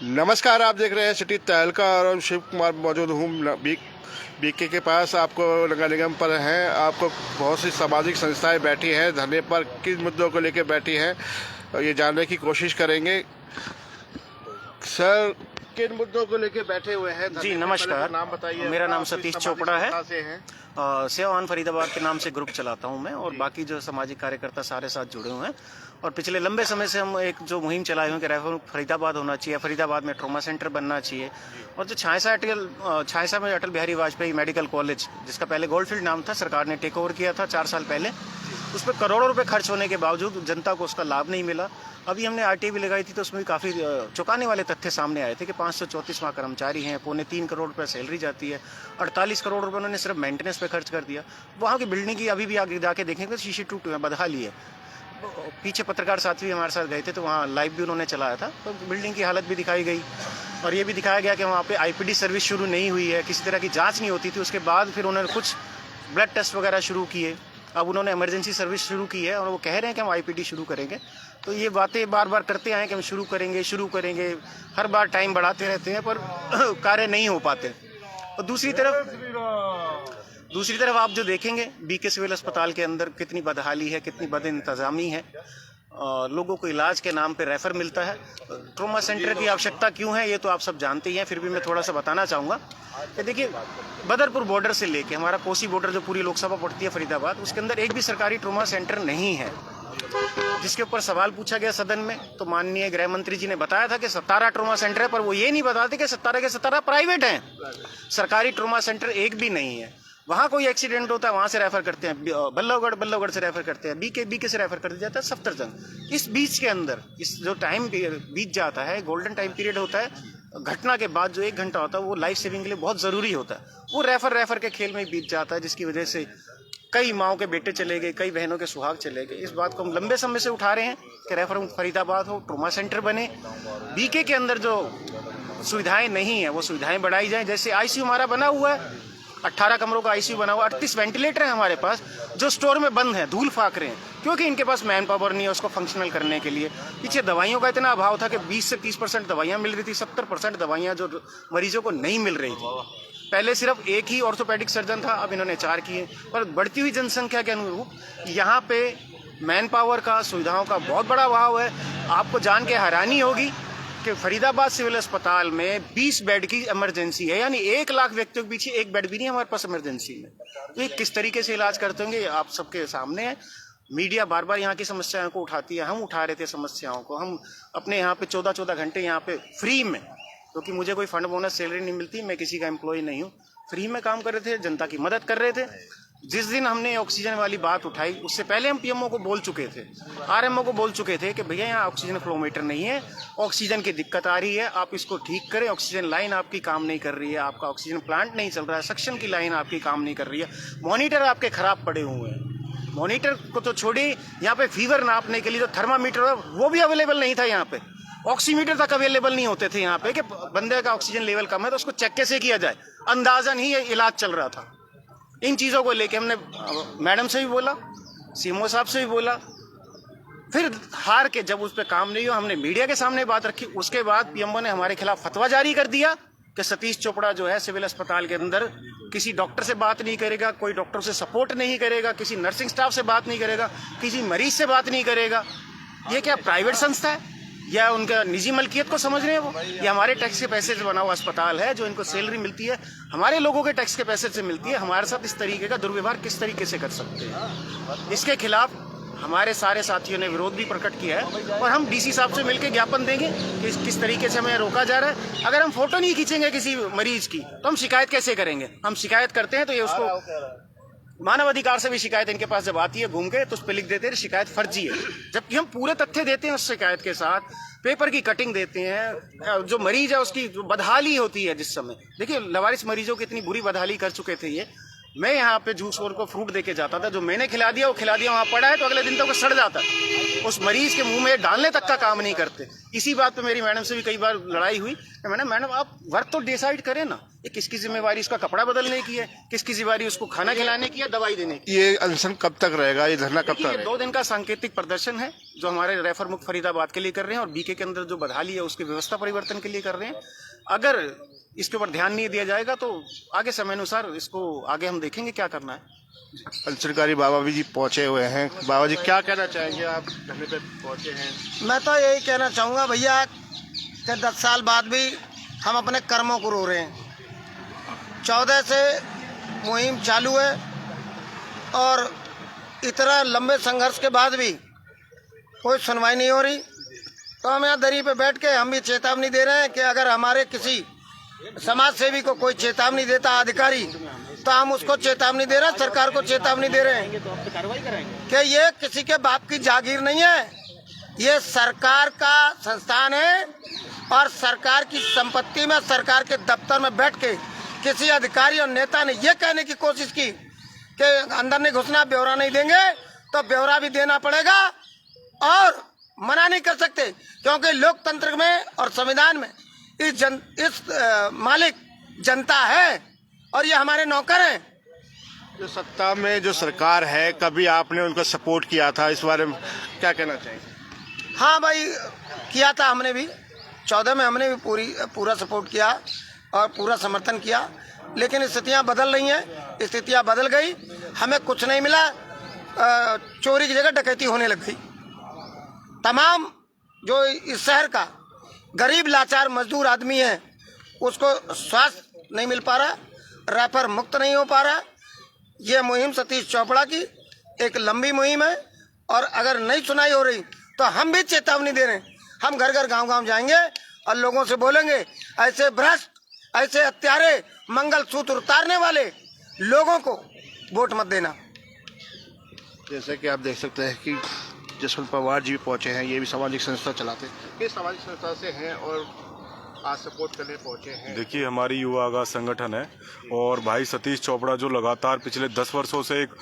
नमस्कार, आप देख रहे हैं सिटी तहलका और शिव कुमार मौजूद हूँ बीके के पास। आपको नगर निगम पर हैं, आपको बहुत सी सामाजिक संस्थाएं बैठी हैं धरने पर। किस मुद्दों को लेकर बैठी हैं और ये जानने की कोशिश करेंगे। सर, किन मुद्दों को लेकर बैठे हुए हैं? जी नमस्कार, नाम बताइए। मेरा नाम सतीश चोपड़ा है। है सेवान फरीदाबाद के नाम से ग्रुप चलाता हूं मैं, और बाकी जो सामाजिक कार्यकर्ता सारे साथ जुड़े हुए हैं। और पिछले लंबे समय से हम एक जो मुहिम चलाए हुए हैं कि रेफर फरीदाबाद होना चाहिए, फरीदाबाद में ट्रॉमा सेंटर बनना चाहिए। और जो छायसा में अटल बिहारी वाजपेयी मेडिकल कॉलेज, जिसका पहले गोल्डफील्ड नाम था, सरकार ने टेक ओवर किया था 4 साल पहले। उस पर करोड़ों रुपए खर्च होने के बावजूद जनता को उसका लाभ नहीं मिला। अभी हमने आरटीआई भी लगाई थी, तो उसमें भी काफ़ी चौंकाने वाले तथ्य सामने आए थे कि 534 वहाँ कर्मचारी हैं, 3.25 करोड़ रुपये सैलरी जाती है, 48 करोड़ रुपये उन्होंने सिर्फ मेंटेनेंस पे खर्च कर दिया। वहाँ की बिल्डिंग की अभी भी आगे जाके देखेंगे तो शीशे टूटे हुए बदहाली है। पीछे पत्रकार साथी भी हमारे साथ गए थे, तो वहाँ लाइव भी उन्होंने चलाया था, तो बिल्डिंग की हालत भी दिखाई गई। और ये भी दिखाया गया कि वहाँ पे आईपीडी सर्विस शुरू नहीं हुई है, किसी तरह की जाँच नहीं होती थी। उसके बाद फिर उन्होंने कुछ ब्लड टेस्ट वगैरह शुरू किए। अब उन्होंने इमरजेंसी सर्विस शुरू की है और वो कह रहे हैं कि हम आईपीडी शुरू करेंगे। तो ये बातें बार बार करते आए कि हम शुरू करेंगे, हर बार टाइम बढ़ाते रहते हैं, पर कार्य नहीं हो पाते। और दूसरी तरफ आप जो देखेंगे बीके सिविल अस्पताल के अंदर कितनी बदहाली है, कितनी बद इंतजामी है। लोगों को इलाज के नाम पे रेफर मिलता है। ट्रॉमा सेंटर की आवश्यकता क्यों है ये तो आप सब जानते ही हैं, फिर भी मैं थोड़ा सा बताना चाहूँगा कि देखिए, बदरपुर बॉर्डर से लेके हमारा कोसी बॉर्डर जो पूरी लोकसभा पड़ती है फरीदाबाद, उसके अंदर एक भी सरकारी ट्रॉमा सेंटर नहीं है। जिसके ऊपर सवाल पूछा गया सदन में, तो माननीय गृह मंत्री जी ने बताया था कि 17 ट्रॉमा सेंटर है, पर वो ये नहीं बताते कि 17 के 17 प्राइवेट हैं। सरकारी ट्रॉमा सेंटर एक भी नहीं है। वहाँ कोई एक्सीडेंट होता है, वहाँ से रेफर करते हैं बल्लभगढ़ से रेफर करते हैं, बीके से रेफर कर दिया जाता है सफदरजंग। इस बीच के अंदर इस जो टाइम बीत जाता है, गोल्डन टाइम पीरियड होता है, घटना के बाद जो 1 घंटा होता है वो लाइफ सेविंग के लिए बहुत ज़रूरी होता है, वो रेफर के खेल में बीत जाता है, जिसकी वजह से कई माओं के बेटे चले गए, कई बहनों के सुहाग चले गए। इस बात को हम लंबे समय से उठा रहे हैं कि रेफर फरीदाबाद हो, ट्रॉमा सेंटर बने। बीके के अंदर जो सुविधाएं नहीं है वो सुविधाएं बढ़ाई जाएं। जैसे आईसीयू हमारा बना हुआ है, 18 कमरों का आईसीयू बना हुआ, 38 वेंटिलेटर है हमारे पास, जो स्टोर में बंद है, धूल फाक रहे हैं, क्योंकि इनके पास मैन पावर नहीं है उसको फंक्शनल करने के लिए। पीछे दवाइयों का इतना अभाव था कि 20 से 30% दवाइयाँ मिल रही थी, 70% दवाइयाँ जो मरीजों को नहीं मिल रही थी। पहले सिर्फ एक ही ऑर्थोपेडिक सर्जन था, अब इन्होंने 4 किए। पर बढ़ती हुई जनसंख्या के अनुरूप यहाँ पे मैन पावर का, सुविधाओं का बहुत बड़ा अभाव है। आपको जान के हैरानी होगी कि फरीदाबाद सिविल अस्पताल में 20 बेड की इमरजेंसी है, यानी 1 लाख व्यक्तियों के पीछे एक बेड भी नहीं हमारे पास इमरजेंसी में। तो ये किस तरीके से इलाज करते होंगे आप सबके सामने है। मीडिया बार बार यहाँ की समस्याओं को उठाती है, हम उठा रहे थे समस्याओं को। हम अपने यहाँ पे 14-14 घंटे यहाँ पे फ्री में, क्योंकि मुझे कोई फंड बोनस सैलरी नहीं मिलती, मैं किसी का एम्प्लॉय नहीं हूँ, फ्री में काम कर रहे थे, जनता की मदद कर रहे थे। जिस दिन हमने ऑक्सीजन वाली बात उठाई, उससे पहले हम पीएमओ को बोल चुके थे, आरएमओ को बोल चुके थे कि भैया यहाँ ऑक्सीजन फ्लोमीटर नहीं है, ऑक्सीजन की दिक्कत आ रही है, आप इसको ठीक करें। ऑक्सीजन लाइन आपकी काम नहीं कर रही है, आपका ऑक्सीजन प्लांट नहीं चल रहा है, सक्शन की लाइन आपकी काम नहीं कर रही है, मॉनिटर आपके खराब पड़े हुए हैं। मॉनिटर को तो छोड़िए, यहाँ पे फीवर नापने के लिए जो थर्मामीटर है वो भी अवेलेबल नहीं था यहाँ पे। ऑक्सीमीटर तक अवेलेबल नहीं होते थे यहाँ पे कि बंदे का ऑक्सीजन लेवल कम है तो उसको चेक कैसे किया जाए, अंदाजन ही इलाज चल रहा था। इन चीज़ों को लेके हमने मैडम से भी बोला, सीएमओ साहब से भी बोला, फिर हार के जब उस पर काम नहीं हुआ, हमने मीडिया के सामने बात रखी। उसके बाद पीएमओ ने हमारे खिलाफ फतवा जारी कर दिया कि सतीश चोपड़ा जो है सिविल अस्पताल के अंदर किसी डॉक्टर से बात नहीं करेगा, कोई डॉक्टर से सपोर्ट नहीं करेगा, किसी नर्सिंग स्टाफ से बात नहीं करेगा, किसी मरीज से बात नहीं करेगा। ये क्या प्राइवेट संस्था है या उनका निजी मलकियत को समझ रहे हैं वो? ये हमारे टैक्स के पैसे से बना हुआ अस्पताल है, जो इनको सैलरी मिलती है हमारे लोगों के टैक्स के पैसे से मिलती है। हमारे साथ इस तरीके का दुर्व्यवहार किस तरीके से कर सकते हैं? इसके खिलाफ हमारे सारे साथियों ने विरोध भी प्रकट किया है, और हम डीसी साहब से मिलकर ज्ञापन देंगे कि किस तरीके से हमें रोका जा रहा है। अगर हम फोटो नहीं खींचेंगे किसी मरीज की तो हम शिकायत कैसे करेंगे? हम शिकायत करते हैं तो ये उसको मानव अधिकार से भी शिकायत इनके पास जब आती है घूम के, तो उस पर लिख देते हैं शिकायत फर्जी है, जबकि हम पूरे तथ्य देते हैं उस शिकायत के साथ, पेपर की कटिंग देते हैं। जो मरीज है उसकी जो बदहाली होती है, जिस समय देखिए लवारिस मरीजों की इतनी बुरी बदहाली कर चुके थे ये मैं यहाँ पे जूस और को फ्रूट देके जाता था, जो मैंने खिला दिया वो खिला दिया, वहाँ पड़ा है तो अगले दिन तक वो सड़ जाता है। उस मरीज के मुंह में डालने तक का काम नहीं करते। इसी बात पे मेरी मैडम से भी कई बार लड़ाई हुई। मैडम आप वर्क तो डिसाइड करें ना, ये किसकी जिम्मेवारी उसका कपड़ा बदलने की है, किसकी जिम्मेवारी उसको खाना खिलाने की है, दवाई देने की। ये अनशन कब तक रहेगा, ये धरना कब तक रहेगा? 2 दिन का सांकेतिक प्रदर्शन है जो हमारे रेफर मुक्त फरीदाबाद के लिए कर रहे हैं और बीके के अंदर जो बदहाली है उसकी व्यवस्था परिवर्तन के लिए कर रहे हैं। अगर इसके ऊपर ध्यान नहीं दिया जाएगा तो आगे समय अनुसार इसको आगे हम देखेंगे क्या करना है। अंशनकारी बाबा जी पहुंचे हुए हैं। बाबा जी क्या कहना चाहेंगे, आप धरने पे पहुंचे हैं? मैं तो यही कहना चाहूँगा भैया कि 10 साल बाद भी हम अपने कर्मों को रो रहे हैं। 14 से मुहिम चालू है और इतना लंबे संघर्ष के बाद भी कोई सुनवाई नहीं हो रही। तो हम यहाँ दरी पे बैठ के हम भी चेतावनी दे रहे हैं कि अगर हमारे किसी समाज सेवी को कोई चेतावनी देता अधिकारी, तो हम उसको चेतावनी दे रहे हैं, सरकार को चेतावनी दे रहे हैं कि ये किसी के बाप की जागीर नहीं है, ये सरकार का संस्थान है और सरकार की संपत्ति में, सरकार के दफ्तर में बैठ के किसी अधिकारी और नेता ने ये कहने की कोशिश की कि अंदर नहीं घुसना, ब्यौरा नहीं देंगे, तो ब्यौरा भी देना पड़ेगा और मना नहीं कर सकते, क्योंकि लोकतंत्र में और संविधान में इस मालिक जनता है और ये हमारे नौकर हैं। जो सत्ता में जो सरकार है, कभी आपने उनका सपोर्ट किया था, इस बारे में क्या कहना चाहेंगे? हाँ भाई, किया था हमने भी। 14 में हमने भी पूरा सपोर्ट किया और पूरा समर्थन किया, लेकिन स्थितियाँ बदल रही हैं। स्थितियाँ बदल गई, हमें कुछ नहीं मिला, चोरी की जगह डकैती होने लग गई। तमाम जो इस शहर का गरीब लाचार मजदूर आदमी है उसको स्वास्थ्य नहीं मिल पा रहा, रेफर मुक्त नहीं हो पा रहा। ये मुहिम सतीश चोपड़ा की एक लंबी मुहिम है और अगर नहीं सुनाई हो रही तो हम भी चेतावनी दे रहे हैं। हम घर घर गांव गांव जाएंगे और लोगों से बोलेंगे, ऐसे भ्रष्ट, ऐसे हत्यारे, मंगलसूत्र उतारने वाले लोगों को वोट मत देना। जैसे कि आप देख सकते हैं कि जसवंत पवार जी भी पहुंचे हैं, ये भी सामाजिक संस्था चलाते हैं। किस सामाजिक संस्था से हैं और आज सपोर्ट करने पहुंचे हैं? देखिए, हमारी युवा आगाज संगठन है और भाई सतीश चोपड़ा जो लगातार पिछले 10 वर्षों से एक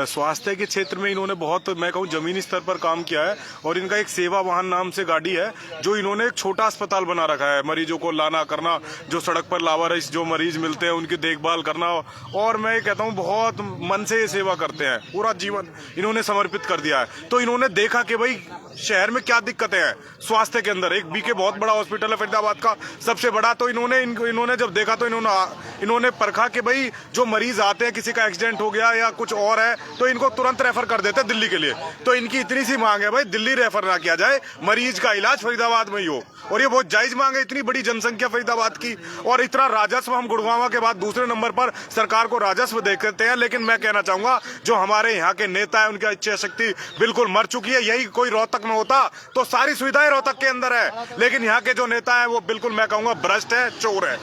स्वास्थ्य के क्षेत्र में इन्होंने बहुत, मैं कहूँ, जमीनी स्तर पर काम किया है और इनका एक सेवा वाहन नाम से गाड़ी है जो इन्होंने एक छोटा अस्पताल बना रखा है। मरीजों को लाना करना, जो सड़क पर लावारिस जो मरीज मिलते हैं उनकी देखभाल करना, और मैं कहता हूँ बहुत मन से ये सेवा करते हैं। पूरा जीवन इन्होंने समर्पित कर दिया है। तो इन्होंने देखा कि भाई शहर में क्या दिक्कतें हैं स्वास्थ्य के अंदर। एक बीके बहुत बड़ा हॉस्पिटल है फरीदाबाद का, सबसे बड़ा। तो इन्होंने जब देखा तो इन्होंने परखा कि भाई जो मरीज आते हैं, किसी का एक्सीडेंट हो गया या कुछ और है, तो इनको तुरंत रेफर कर देते हैं दिल्ली के लिए। तो इनकी इतनी सी मांग है भाई, दिल्ली रेफर ना किया जाए, मरीज का इलाज फरीदाबाद में ही हो। और ये बहुत जायज मांग है, इतनी बड़ी जनसंख्या फरीदाबाद की और इतना राजस्व। हम गुड़गांव के बाद दूसरे नंबर पर सरकार को राजस्व देते हैं। लेकिन मैं कहना चाहूंगा, जो हमारे यहाँ के नेता है उनकी इच्छा शक्ति बिल्कुल मर चुकी है। यही कोई रोहतक में होता तो सारी सुविधाएं रोहतक के अंदर है, लेकिन यहाँ के जो नेता है वो बिल्कुल, मैं कहूंगा, भ्रष्ट है, चोर है।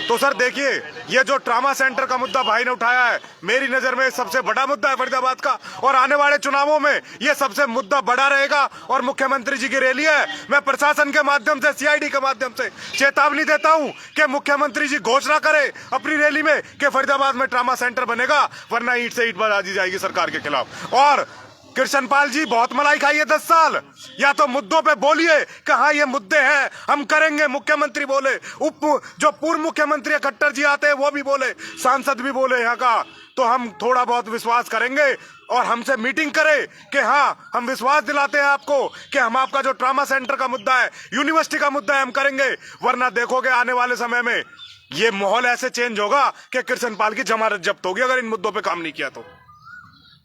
तो सर देखिए, ये जो ट्रामा सेंटर का मुद्दा भाई ने उठाया है, मेरी नजर में सबसे बड़ा मुद्दा है फरीदाबाद का और आने वाले चुनावों में ये सबसे मुद्दा बड़ा रहेगा। और मुख्यमंत्री जी की रैली है, मैं प्रशासन के माध्यम से, सीआईडी के माध्यम से चेतावनी देता हूं कि मुख्यमंत्री जी घोषणा करे अपनी रैली में कि फरीदाबाद में ट्रामा सेंटर बनेगा, वरना ईंट से ईंट बाजी जाएगी सरकार के खिलाफ। और कृष्णपाल जी, बहुत मलाई खाई है 10 साल, या तो मुद्दों पे बोलिए कि हाँ ये मुद्दे हैं, हम करेंगे, मुख्यमंत्री बोले, जो पूर्व मुख्यमंत्री खट्टर जी आते हैं वो भी बोले, सांसद भी बोले यहाँ का, तो हम थोड़ा बहुत विश्वास करेंगे और हमसे मीटिंग करें कि हाँ हम विश्वास दिलाते हैं आपको कि हम आपका जो ट्रामा सेंटर का मुद्दा है, यूनिवर्सिटी का मुद्दा है, हम करेंगे। वरना देखोगे आने वाले समय में ये माहौल ऐसे चेंज होगा कि कृष्णपाल की जमानत जब्त होगी अगर इन मुद्दों पे काम नहीं किया तो।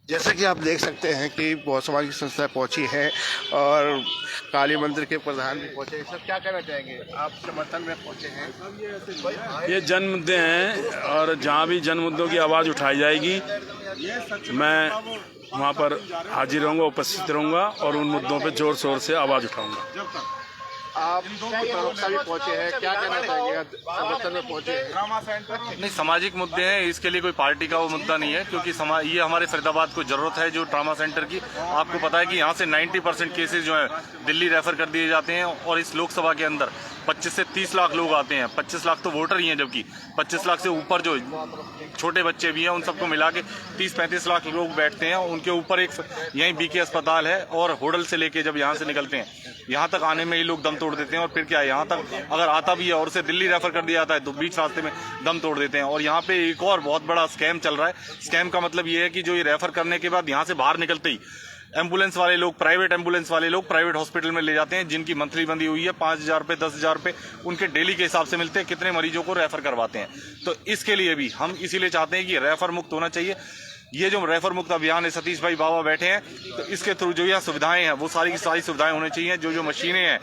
जैसे कि आप देख सकते हैं कि बहुत सामाजिक संस्थाएं पहुंची हैं और काली मंदिर के प्रधान भी पहुंचे हैं। सब क्या कहना चाहेंगे, आप समर्थन में पहुंचे हैं? ये जन मुद्दे हैं और जहाँ भी जन मुद्दों की आवाज़ उठाई जाएगी मैं वहाँ पर हाजिर रहूँगा, उपस्थित रहूँगा और उन मुद्दों पे जोर शोर से आवाज़ उठाऊँगा। आप प्रवक्ता भी पहुंचे हैं, क्या कहना चाहेंगे? समर्थन में पहुंचे हैं। नहीं, सामाजिक मुद्दे हैं, इसके लिए कोई पार्टी का वो मुद्दा नहीं है, क्योंकि ये हमारे फरीदाबाद को जरूरत है जो ट्रामा सेंटर की। आपको पता है कि यहाँ से 90% केसेस जो है दिल्ली रेफर कर दिए जाते हैं, और इस लोकसभा के अंदर 25 से 30 लाख लोग आते हैं। 25 लाख तो वोटर ही हैं, जबकि 25 लाख से ऊपर जो छोटे बच्चे भी हैं उन सबको मिला के 30-35 लाख लोग बैठते हैं। उनके ऊपर एक यहीं बीके अस्पताल है, और होडल से लेके जब यहाँ से निकलते हैं यहाँ तक आने में ही लोग दम तोड़ देते हैं, और फिर क्या है, यहाँ तक अगर आता भी है और उसे दिल्ली रेफर कर दिया जाता है तो बीच रास्ते में दम तोड़ देते हैं। और यहाँ पे एक और बहुत बड़ा स्कैम चल रहा है। स्कैम का मतलब ये है कि जो ये रेफर करने के बाद यहाँ से बाहर निकलते ही एम्बुलेंस वाले लोग, प्राइवेट एम्बुलेंस वाले लोग प्राइवेट हॉस्पिटल में ले जाते हैं, जिनकी मंथली बंदी हुई है 5,000 रुपये 10,000 रुपये उनके डेली के हिसाब से मिलते हैं, कितने मरीजों को रेफर करवाते हैं। तो इसके लिए भी हम इसीलिए चाहते हैं कि रेफर मुक्त होना चाहिए। ये जो रेफर मुक्त अभियान है, सतीश भाई बाबा बैठे हैं, तो इसके थ्रू जो यहाँ सुविधाएं हैं वो सारी की सारी सुविधाएं होनी चाहिए। जो मशीनें हैं,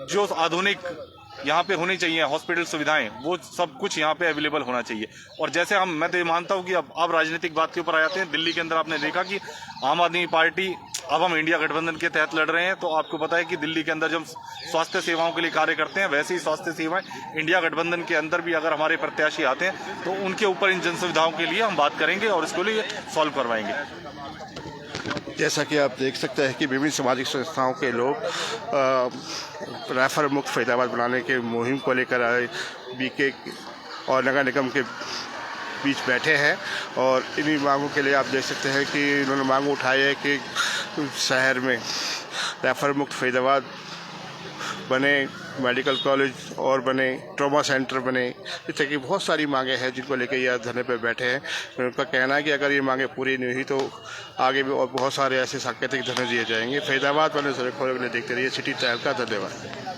जो आधुनिक यहाँ पे होनी चाहिए हॉस्पिटल सुविधाएं, वो सब कुछ यहाँ पे अवेलेबल होना चाहिए। और जैसे मैं तो ये मानता हूँ कि अब राजनीतिक बात के ऊपर आ जाते हैं। दिल्ली के अंदर आपने देखा कि आम आदमी पार्टी, अब हम इंडिया गठबंधन के तहत लड़ रहे हैं, तो आपको पता है कि दिल्ली के अंदर जब स्वास्थ्य सेवाओं के लिए कार्य करते हैं, वैसे ही स्वास्थ्य सेवाएं इंडिया गठबंधन के अंदर भी अगर हमारे प्रत्याशी आते हैं तो उनके ऊपर इन जन सुविधाओं के लिए हम बात करेंगे और इसको लिए सॉल्व करवाएंगे। जैसा कि आप देख सकते हैं कि विभिन्न सामाजिक संस्थाओं के लोग रेफर मुक्त फरीदाबाद बनाने के मुहिम को लेकर बीके और नगर निगम के बीच बैठे हैं, और इन्हीं मांगों के लिए आप देख सकते हैं कि इन्होंने मांग उठाई है कि शहर में रेफर मुक्त फरीदाबाद बने, मेडिकल कॉलेज और बने, ट्रॉमा सेंटर बने। इस तरह की बहुत सारी मांगें हैं जिनको लेकर ये धरने पर बैठे हैं। उनका कहना है कि अगर ये मांगें पूरी नहीं हुई तो आगे भी और बहुत सारे ऐसे सांकेतिक धरने दिए जाएंगे। फरीदाबाद वाले देखते रहिए सिटी तहलका। धन्यवाद।